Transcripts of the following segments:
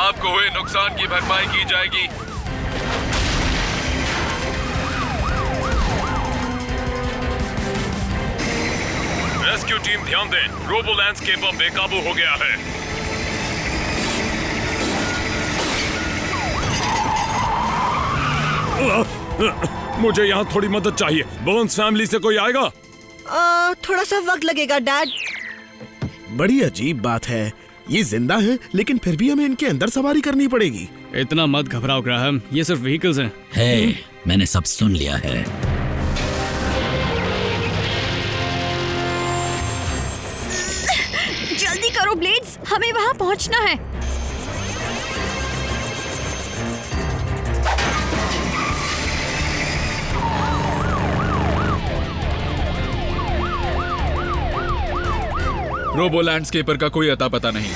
आपको हुए नुकसान की भरपाई की जाएगी। रेस्क्यू टीम ध्यान दें, रोबो लैंडस्केपर बेकाबू हो गया है। मुझे यहाँ थोड़ी मदद चाहिए। बर्न्स फैमिली से कोई आएगा? थोड़ा सा वक्त लगेगा डैड। बड़ी अजीब बात है, ये जिंदा है लेकिन फिर भी हमें इनके अंदर सवारी करनी पड़ेगी। इतना मत घबराओ ग्राहम, ये सिर्फ व्हीकल्स हैं। है, मैंने सब सुन लिया है। जल्दी करो ब्लेड्स, हमें वहाँ पहुँचना है। रोबो लैंडस्केपर का कोई अता पता नहीं।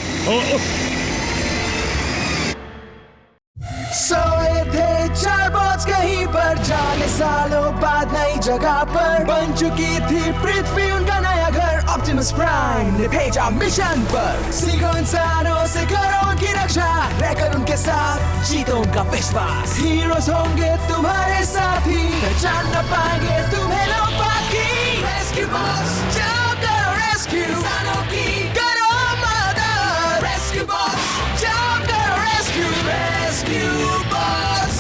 सोए थे चार बॉट्स कहीं पर, जाने सालों बाद नई जगह पर बन चुकी थी पृथ्वी उनका नया घर। ऑप्टिमस प्राइम ने भेजा मिशन पर, सीखो इंसानों से करो उनकी रक्षा, रहकर उनके साथ जीतो उनका विश्वास। हीरोज होंगे तुम्हारे साथी, पहचान न पाएंगे तुम्हें लोग बाकी। रेस्क्यू बॉस जाओ करो रेस्क्यू, इंसानों की करो मदद। रेस्क्यू बॉस जाओ करो रेस्क्यू, रेस्क्यू बॉस।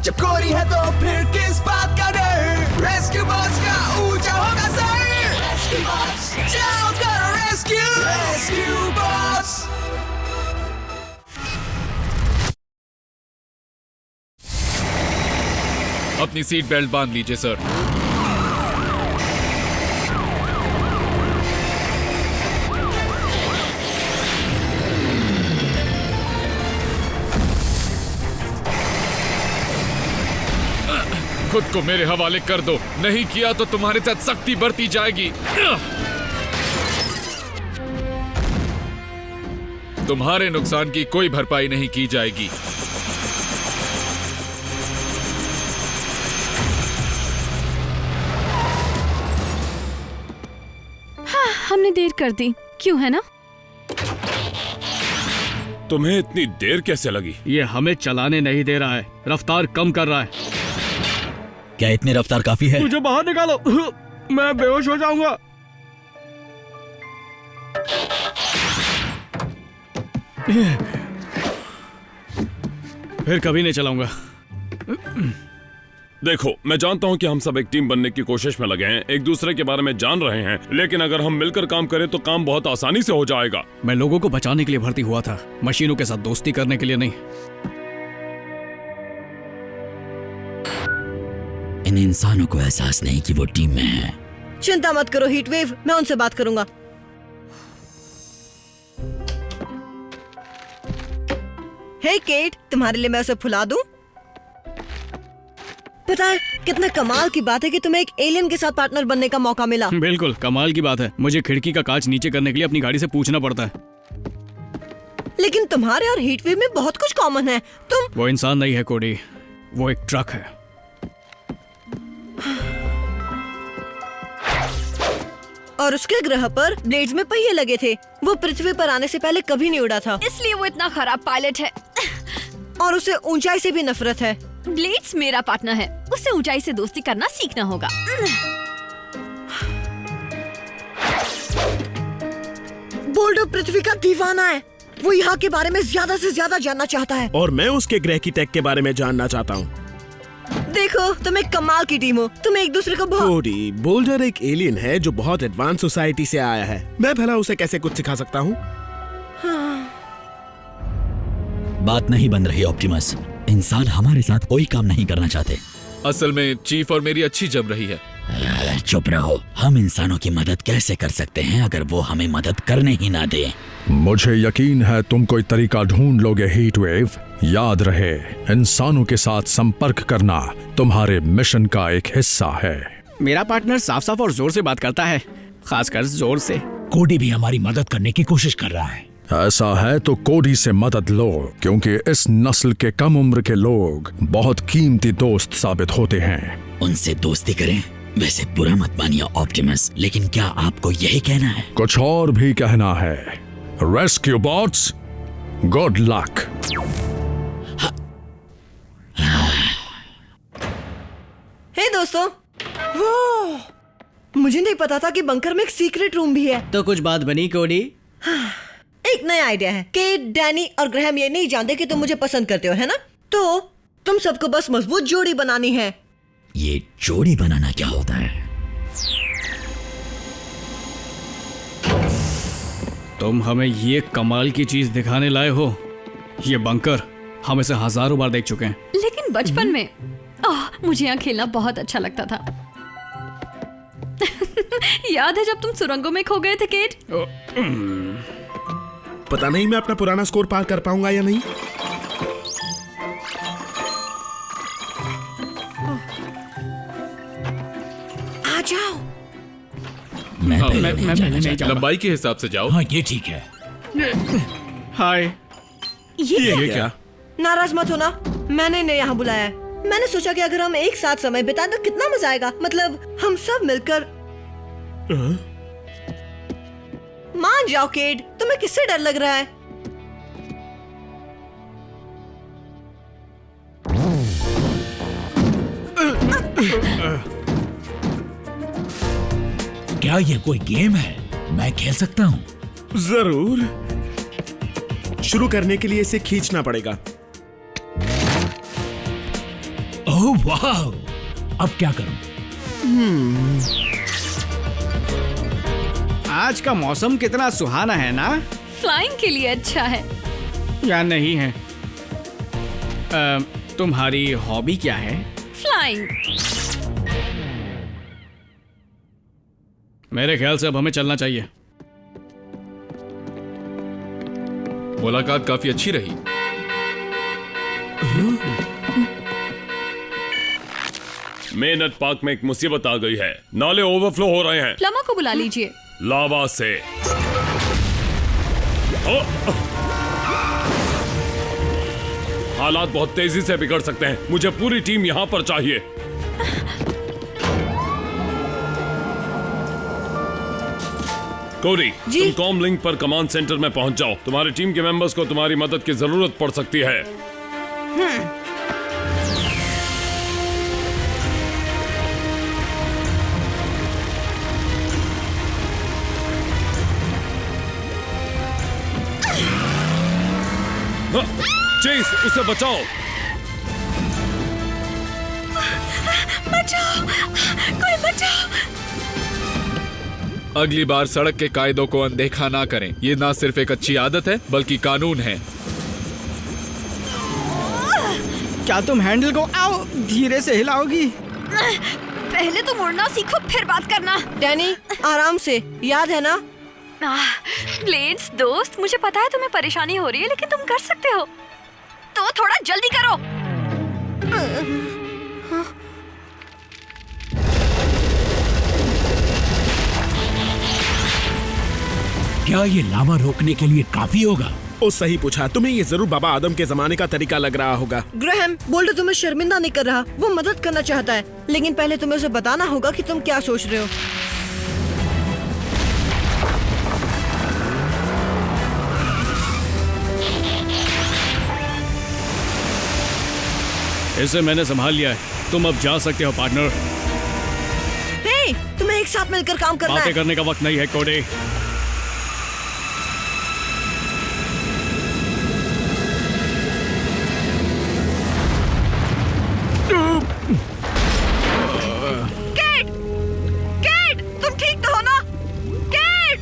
जब कोरी है तो फिर किस बात का डर, रेस्क्यू बॉस का ऊंचा होगा सर। रेस्क्यू बॉस जाओ करो रेस्क्यू, रेस्क्यू बॉस। अपनी सीट बेल्ट बांध लीजिए सर। खुद को मेरे हवाले कर दो, नहीं किया तो तुम्हारे साथ सख्ती बरती जाएगी। तुम्हारे नुकसान की कोई भरपाई नहीं की जाएगी। हाँ, हमने देर कर दी, क्यों है ना? तुम्हें इतनी देर कैसे लगी? ये हमें चलाने नहीं दे रहा है, रफ्तार कम कर रहा है। क्या इतनी रफ्तार काफी है? मुझे बाहर निकालो, मैं बेहोश हो जाऊंगा। फिर कभी नहीं चलाऊंगा। देखो, मैं जानता हूँ कि हम सब एक टीम बनने की कोशिश में लगे हैं, एक दूसरे के बारे में जान रहे हैं, लेकिन अगर हम मिलकर काम करें तो काम बहुत आसानी से हो जाएगा। मैं लोगों को बचाने के लिए भर्ती हुआ था, मशीनों के साथ दोस्ती करने के लिए नहीं। इन इंसानों को एहसास नहीं कि वो टीम में है। चिंता मत करो हीटवेव, मैं उनसे बात करूंगा। हे केट, तुम्हारे लिए मैं उसे फुला दूं? पता है कितना कमाल की बात है कि तुम्हें एक एलियन के साथ पार्टनर बनने का मौका मिला। बिल्कुल कमाल की बात है। मुझे खिड़की का कांच नीचे करने के लिए अपनी गाड़ी से पूछना पड़ता है। लेकिन तुम्हारे और हीटवेव में बहुत कुछ कॉमन है। तुम वो इंसान नहीं है कोडी, वो एक ट्रक है। और उसके ग्रह पर ब्लेड्स में पहिए लगे थे। वो पृथ्वी पर आने से पहले कभी नहीं उड़ा था, इसलिए वो इतना खराब पायलट है। और उसे ऊंचाई से भी नफरत है। ब्लेड्स मेरा पार्टनर है, उसे ऊंचाई से दोस्ती करना सीखना होगा। बोल्डो पृथ्वी का दीवाना है, वो यहाँ के बारे में ज्यादा से ज्यादा जानना चाहता है। और मैं उसके ग्रह की टेक के बारे में जानना चाहता हूँ। देखो, तुम एक कमाल की टीम हो, तुम एक दूसरे को बहुत। कोडी, बोल्डर एक एलियन है जो बहुत एडवांस सोसाइटी से आया है। मैं भला उसे कैसे कुछ सिखा सकता हूँ? बात नहीं बन रही ऑप्टिमस, इंसान हमारे साथ कोई काम नहीं करना चाहते। असल में चीफ और मेरी अच्छी जम रही है। चुप रहो, हम इंसानों की मदद कैसे कर सकते हैं अगर वो हमें मदद करने ही ना दे। मुझे यकीन है तुम कोई तरीका ढूंढ लोगे हीटवेव। याद रहे, इंसानों के साथ संपर्क करना तुम्हारे मिशन का एक हिस्सा है। मेरा पार्टनर साफ साफ और जोर से बात करता है, खासकर जोर से। कोडी भी हमारी मदद करने की कोशिश कर रहा है। ऐसा है तो कोडी से मदद लो, क्योंकि इस नस्ल के कम उम्र के लोग बहुत कीमती दोस्त साबित होते हैं। उनसे दोस्ती करें? वैसे बुरा मत मानिए ऑप्टिमस, लेकिन क्या आपको यही कहना है? कुछ और भी कहना है? Rescue bots, good luck. Hey दोस्तों, वो मुझे नहीं पता था कि बंकर में एक सीक्रेट रूम भी है। तो कुछ बात बनी कोडी? एक नया आइडिया है। केट, डैनी और ग्रैहम ये नहीं जानते कि तुम मुझे पसंद करते हो, है ना? तो तुम सबको बस मजबूत जोड़ी बनानी है। ये जोड़ी बनाना क्या होता है? तुम हमें ये कमाल की चीज दिखाने लाए हो? ये बंकर हम इसे हजारों बार देख चुके हैं। लेकिन बचपन में मुझे यहाँ खेलना बहुत अच्छा लगता था। याद है जब तुम सुरंगों में खो गए थे केट? पता नहीं मैं अपना पुराना स्कोर पार कर पाऊंगा या नहीं। आ जाओ। मैं मैं नहीं जाऊंगा। लंबाई के हिसाब से जाओ। हाँ, ये ठीक है। हाय। ये क्या? नाराज मत होना, मैंने इन्हें यहाँ बुलाया है। मैंने सोचा कि अगर हम एक साथ समय बिताएं तो कितना मजा आएगा। मतलब हम सब मिलकर। मान जाओ केट, तुम्हें किससे डर लग रहा है? क्या ये कोई गेम है? मैं खेल सकता हूँ? जरूर। शुरू करने के लिए इसे खींचना पड़ेगा। ओह वाह! अब क्या करूं? आज का मौसम कितना सुहाना है ना? फ्लाइंग के लिए अच्छा है। या नहीं है? तुम्हारी हॉबी क्या है? फ्लाइंग। मेरे ख्याल से अब हमें चलना चाहिए। मुलाकात काफी अच्छी रही। मेनट पार्क में एक मुसीबत आ गई है। नाले ओवरफ्लो हो रहे हैं प्लम्बर को बुला लीजिए। लावा से। हालात बहुत तेजी से बिगड़ सकते हैं। मुझे पूरी टीम यहाँ पर चाहिए। कोरी, तुम कॉम लिंक पर कमांड सेंटर में पहुंच जाओ। तुम्हारी टीम के मेंबर्स को तुम्हारी मदद की जरूरत पड़ सकती है। चेस, उसे बचाओ। बचाओ, कोई बचाओ। अगली बार सड़क के कायदों को अनदेखा ना करें। ये ना सिर्फ एक अच्छी आदत है बल्कि कानून है। क्या तुम हैंडल को धीरे से हिलाओगी? पहले तुम उड़ना सीखो फिर बात करना। डैनी, आराम से, याद है ना? ब्लेड्स दोस्त, मुझे पता है तुम्हें परेशानी हो रही है, लेकिन तुम कर सकते हो। तो थोड़ा जल्दी करो। क्या ये लावा रोकने के लिए काफी होगा? ओ सही पूछा। तुम्हें ये जरूर बाबा आदम के जमाने का तरीका लग रहा होगा। ग्रैहम, बोल्डर तुम्हें शर्मिंदा नहीं कर रहा, वो मदद करना चाहता है। लेकिन पहले तुम्हें उसे बताना होगा कि तुम क्या सोच रहे हो। इसे मैंने संभाल लिया है। तुम अब जा सकते हो पार्टनर। हे, तुम्हें एक साथ मिलकर काम करना बातें है। करने का वक्त नहीं है कोडे। केट! केट! तुम ठीक तो हो ना? केट!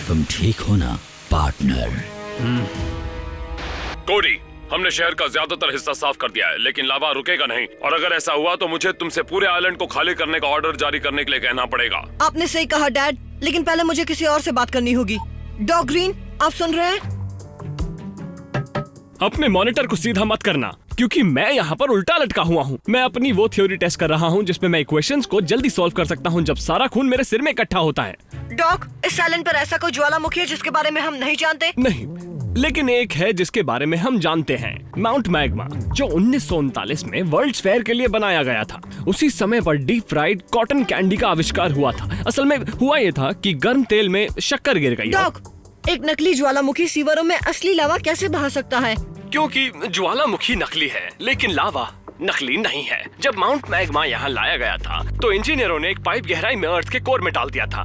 तुम ठीक हो ना पार्टनर? कोडी, हमने शहर का ज्यादातर हिस्सा साफ कर दिया है, लेकिन लावा रुकेगा नहीं। और अगर ऐसा हुआ तो मुझे तुमसे पूरे आइलैंड को खाली करने का ऑर्डर जारी करने के लिए कहना पड़ेगा। आपने सही कहा डैड, लेकिन पहले मुझे किसी और से बात करनी होगी। डॉग ग्रीन, आप सुन रहे हैं? अपने मॉनिटर को सीधा मत करना, क्योंकि मैं यहाँ पर उल्टा लटका हुआ हूँ। मैं अपनी वो थ्योरी टेस्ट कर रहा हूँ जिसमें मैं इक्वेशंस को जल्दी सॉल्व कर सकता हूँ जब सारा खून मेरे सिर में इकट्ठा होता है। डॉग, इस आइलैंड पर ऐसा कोई ज्वालामुखी है जिसके बारे में हम नहीं जानते? नहीं, लेकिन एक है जिसके बारे में हम जानते हैं, माउंट मैग्मा, जो 1939 में वर्ल्ड्स फेयर के लिए बनाया गया था। उसी समय पर डीप फ्राइड कॉटन कैंडी का आविष्कार हुआ था। असल में हुआ ये था कि गर्म तेल में शक्कर गिर गई। डॉक, एक नकली ज्वालामुखी सीवरों में असली लावा कैसे बहा सकता है? क्योंकि ज्वालामुखी नकली है लेकिन लावा नकली नहीं है। जब माउंट मैग्मा यहाँ लाया गया था तो इंजीनियरों ने एक पाइप गहराई में अर्थ के कोर में डाल दिया था।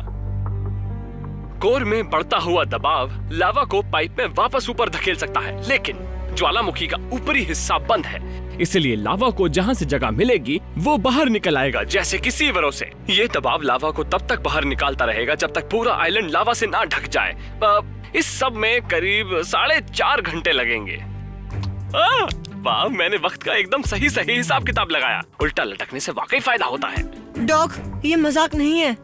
कोर में बढ़ता हुआ दबाव लावा को पाइप में वापस ऊपर धकेल सकता है, लेकिन ज्वालामुखी का ऊपरी हिस्सा बंद है, इसलिए लावा को जहाँ से जगह मिलेगी वो बाहर निकल आएगा, जैसे कि सीवरों से। ये दबाव लावा को तब तक बाहर निकालता रहेगा जब तक पूरा आइलैंड लावा से ना ढक जाए। इस सब में करीब 4.5 घंटे लगेंगे। वाह, मैंने वक्त का एकदम सही हिसाब किताब लगाया। उल्टा लटकने से वाकई फायदा होता है। डॉक, ये मजाक नहीं है।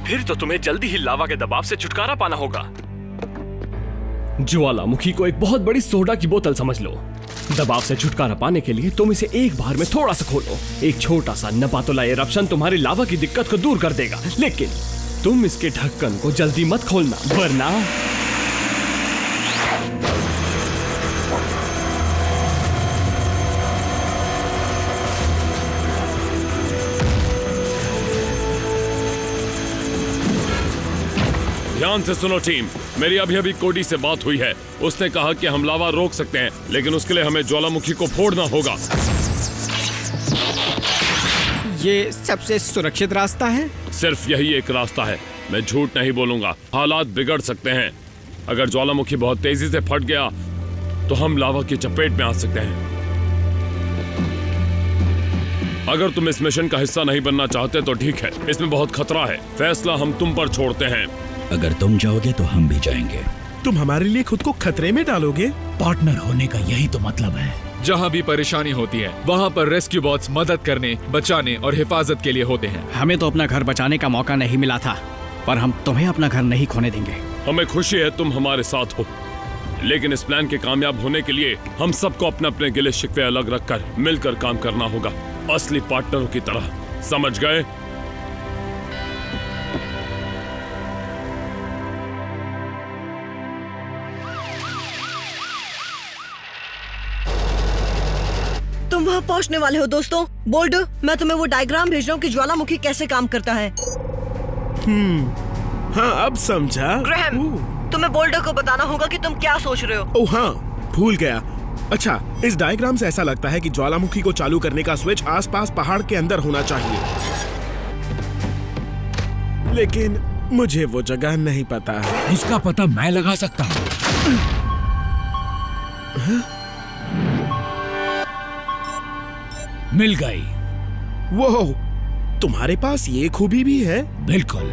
फिर तो तुम्हें जल्दी ही लावा के दबाव से छुटकारा पाना होगा। ज्वालामुखी को एक बहुत बड़ी सोडा की बोतल समझ लो। दबाव से छुटकारा पाने के लिए तुम इसे एक बार में थोड़ा सा खोलो। एक छोटा सा नपातुला एरप्शन तुम्हारी लावा की दिक्कत को दूर कर देगा, लेकिन तुम इसके ढक्कन को जल्दी मत खोलना, वरना ध्यान से सुनो टीम, मेरी अभी कोडी से बात हुई है। उसने कहा कि हम लावा रोक सकते हैं, लेकिन उसके लिए हमें ज्वालामुखी को फोड़ना होगा। ये सबसे सुरक्षित रास्ता है? सिर्फ यही एक रास्ता है। मैं झूठ नहीं बोलूंगा, हालात बिगड़ सकते हैं। अगर ज्वालामुखी बहुत तेजी से फट गया तो हम लावा की चपेट में आ सकते हैं। अगर तुम इस मिशन का हिस्सा नहीं बनना चाहते तो ठीक है, इसमें बहुत खतरा है। फैसला हम तुम पर छोड़ते हैं। अगर तुम जाओगे तो हम भी जाएंगे। तुम हमारे लिए खुद को खतरे में डालोगे? पार्टनर होने का यही तो मतलब है। जहाँ भी परेशानी होती है वहाँ पर रेस्क्यू बॉट्स मदद करने, बचाने और हिफाजत के लिए होते हैं। हमें तो अपना घर बचाने का मौका नहीं मिला था, पर हम तुम्हें अपना घर नहीं खोने देंगे। हमें खुशी है तुम हमारे साथ हो, लेकिन इस प्लान के कामयाब होने के लिए हम सबको अपने अपने गिले शिकवे अलग रखकर मिलकर काम करना होगा, असली पार्टनरों की तरह। समझ गए? तुम वहाँ पहुँचने वाले हो दोस्तों। बोल्डर, मैं तुम्हें वो डायग्राम भेज रहा हूँ कि ज्वालामुखी कैसे काम करता है। हाँ, अब समझा। ग्रैहम, तुम्हें बोल्डर को बताना होगा कि तुम क्या सोच रहे हो। ओह हाँ, भूल गया। अच्छा, इस डायग्राम से ऐसा लगता है कि ज्वालामुखी को चालू करने का स्विच आसपास पहाड़ के अंदर होना चाहिए, लेकिन मुझे वो जगह नहीं पता है। उसका पता मैं लगा सकता हूँ। मिल गई। वो तुम्हारे पास ये खूबी भी है? बिल्कुल।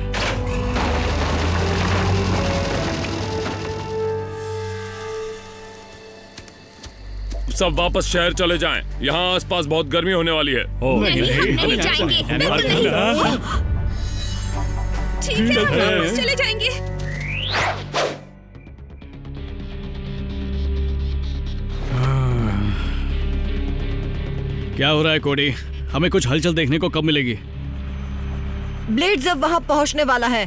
सब वापस शहर चले जाएं। यहाँ आसपास बहुत गर्मी होने वाली है। नहीं जाएंगे, बिल्कुल नहीं। ठीक है, हम वापस चले जाएंगे। क्या हो रहा है कोडी? हमें कुछ हलचल देखने को कब मिलेगी? ब्लेड्स अब वहाँ पहुँचने वाला है।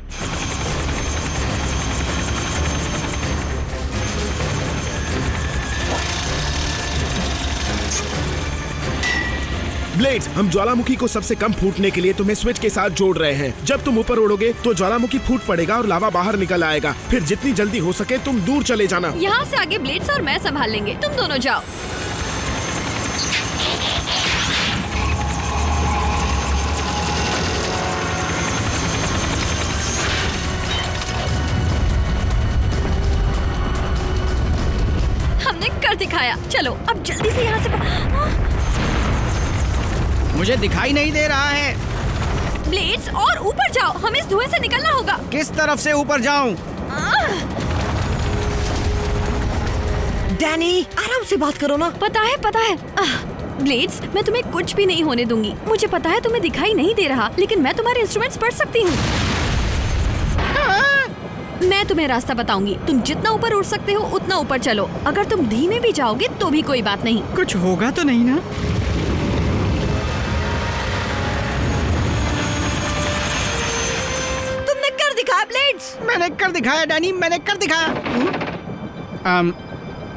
ब्लेड्स, हम ज्वालामुखी को सबसे कम फूटने के लिए तुम्हें स्विच के साथ जोड़ रहे हैं। जब तुम ऊपर उड़ोगे तो ज्वालामुखी फूट पड़ेगा और लावा बाहर निकल आएगा। फिर जितनी जल्दी हो सके तुम दूर चले जाना। यहाँ से आगे ब्लेड्स और मैं संभाल लेंगे, तुम दोनों जाओ। हमने कर दिखाया। चलो अब जल्दी से यहाँ से। मुझे दिखाई नहीं दे रहा है। ब्लेड्स, और ऊपर जाओ, हमें इस धुएं से निकलना होगा। किस तरफ से ऊपर जाऊं? डैनी, आराम से बात करो ना। पता है ब्लेड्स, मैं तुम्हें कुछ भी नहीं होने दूंगी। मुझे पता है तुम्हें दिखाई नहीं दे रहा, लेकिन मैं तुम्हारे इंस्ट्रूमेंट्स पढ़ सकती हूँ। मैं तुम्हें रास्ता बताऊंगी। तुम जितना ऊपर उड़ सकते हो उतना ऊपर चलो। अगर तुम धीमे भी जाओगे तो भी कोई बात नहीं। कुछ होगा तो नहीं ना? दिखाया ब्लेड्स। मैंने कर दिखाया डैनी, मैंने कर दिखाया।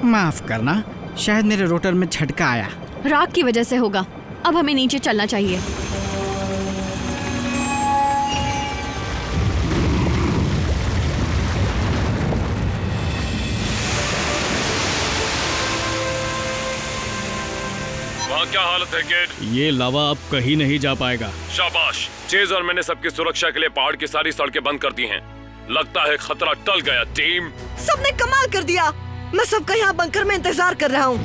माफ करना, शायद मेरे रोटर में झटका आया। राग की वजह से होगा। अब हमें नीचे चलना चाहिए। वहाँ क्या हालत है गेट? ये लावा अब कहीं नहीं जा पाएगा। शाबाश। चेज और मैंने सबकी सुरक्षा के लिए पहाड़ की सारी सड़कें बंद कर दी हैं। लगता है खतरा टल गया टीम। सबने कमाल कर दिया। मैं सबका यहाँ बंकर में इंतजार कर रहा हूँ।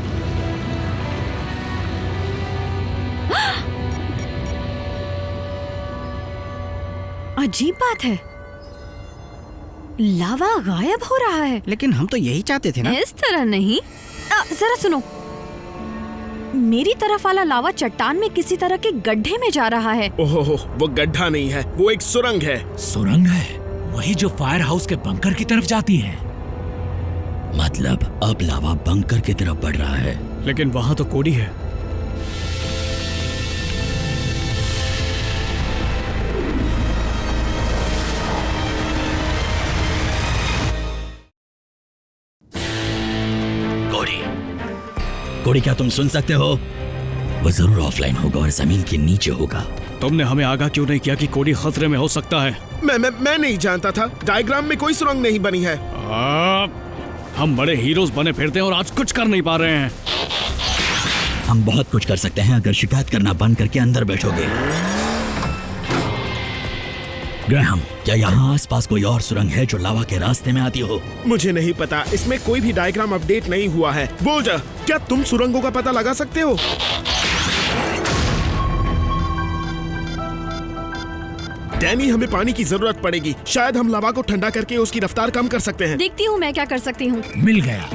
अजीब बात है, लावा गायब हो रहा है। लेकिन हम तो यही चाहते थे ना। इस तरह नहीं। जरा सुनो, मेरी तरफ वाला लावा चट्टान में किसी तरह के गड्ढे में जा रहा है। ओहो, वो गड्ढा नहीं है, वो एक सुरंग है। सुरंग है? वही जो फायर हाउस के बंकर की तरफ जाती है। मतलब अब लावा बंकर की तरफ बढ़ रहा है। लेकिन वहाँ तो कोडी है। कोडी, क्या तुम सुन सकते हो? वो जरूर ऑफलाइन होगा और जमीन के नीचे होगा। तुमने हमें आगाह क्यों नहीं किया कि कोडी खतरे में हो सकता है? मैं नहीं जानता था। डायग्राम में कोई सुरंग नहीं बनी है। हम बड़े हीरोज बने फिरते हैं और आज कुछ कर नहीं पा रहे हैं। हम बहुत कुछ कर सकते हैं अगर शिकायत करना बंद करके अंदर बैठोगे। ग्रैहम, क्या यहाँ आसपास कोई और सुरंग है जो लावा के रास्ते में आती हो? मुझे नहीं पता, इसमें कोई भी डायग्राम अपडेट नहीं हुआ है। बोल्टर, क्या तुम सुरंगों का पता लगा सकते हो? डैनी, हमें पानी की जरूरत पड़ेगी। शायद हम लावा को ठंडा करके उसकी रफ्तार कम कर सकते हैं। देखती हूँ मैं क्या कर सकती हूँ। मिल गया।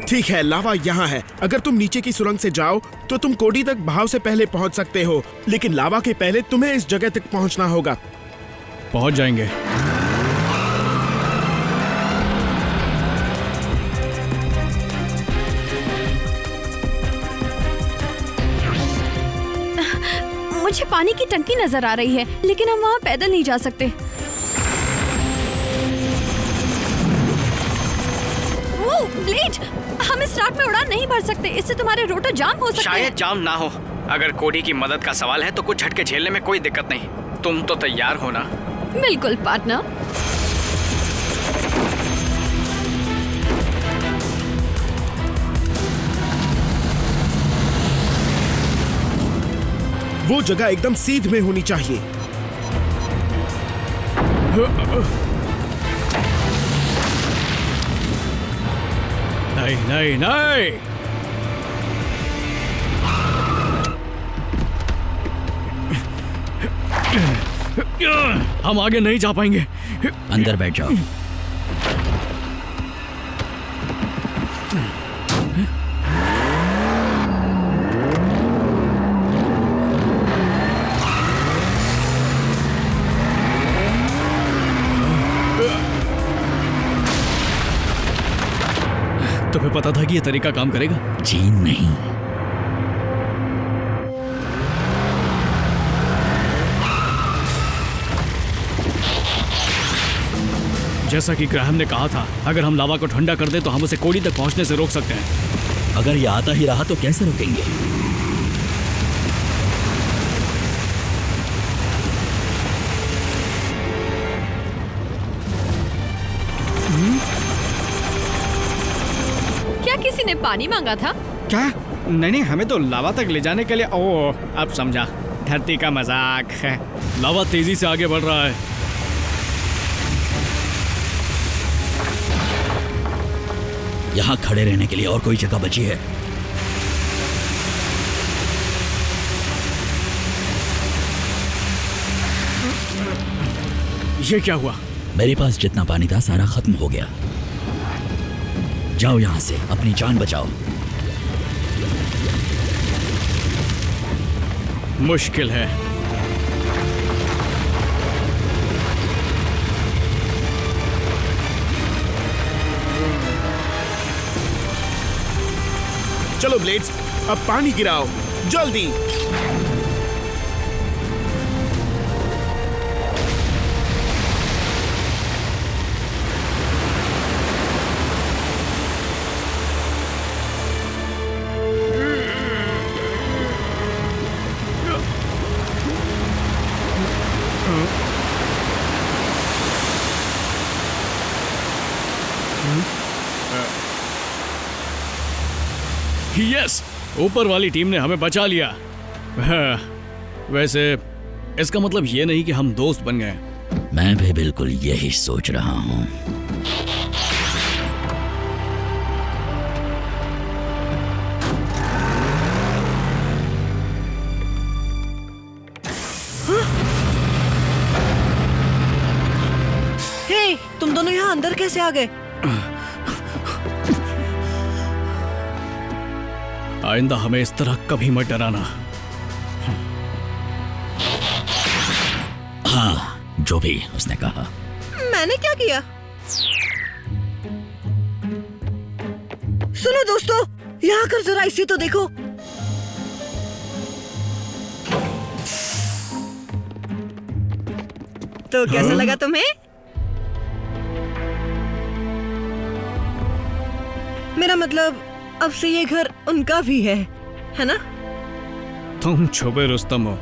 ठीक है, लावा यहाँ है। अगर तुम नीचे की सुरंग से जाओ तो तुम कोडी तक बहाव से पहले पहुँच सकते हो, लेकिन लावा के पहले तुम्हें इस जगह तक पहुँचना होगा। पहुँच जाएंगे। मुझे पानी की टंकी नजर आ रही है, लेकिन हम वहाँ पैदल नहीं जा सकते। ब्लेड, हम इस रात में उड़ान नहीं भर सकते। इससे तुम्हारे रोटर जाम हो सकते हैं। शायद जाम ना हो। अगर कोडी की मदद का सवाल है तो कुछ झटके झेलने में कोई दिक्कत नहीं। तुम तो तैयार हो ना? बिल्कुल पार्टनर। वो जगह एकदम सीध में होनी चाहिए। नहीं नहीं नहीं, हम आगे नहीं जा पाएंगे। अंदर बैठ जाओ। तुम्हें पता था कि ये तरीका काम करेगा? जी नहीं। जैसा कि ग्राहम ने कहा था, अगर हम लावा को ठंडा कर दें तो हम उसे कोडी तक पहुंचने से रोक सकते हैं। अगर ये आता ही रहा तो कैसे रोकेंगे? क्या किसी ने पानी मांगा था? क्या? नहीं, हमें तो लावा तक ले जाने के लिए। ओह, अब समझा। धरती का मजाक है। लावा तेजी से आगे बढ़ रहा है। यहाँ खड़े रहने के लिए और कोई जगह बची है? ये क्या हुआ? मेरे पास जितना पानी था सारा खत्म हो गया। जाओ यहाँ से, अपनी जान बचाओ। मुश्किल है। चलो ब्लेड्स, अब पानी गिराओ, जल्दी। यस, ऊपर वाली टीम ने हमें बचा लिया। हाँ, वैसे इसका मतलब ये नहीं कि हम दोस्त बन गए। मैं भी बिल्कुल यही सोच रहा हूँ। हे, तुम दोनों यहाँ अंदर कैसे आ गए? आइंदा हमें इस तरह कभी मत डराना। हाँ, जो भी उसने कहा। मैंने क्या किया? सुनो दोस्तों, यहाँ कर जरा इसे तो देखो। तो कैसा लगा तुम्हें? मेरा मतलब अब से ये घर उनका भी है ना? तुम छुपे रुस्तम हो।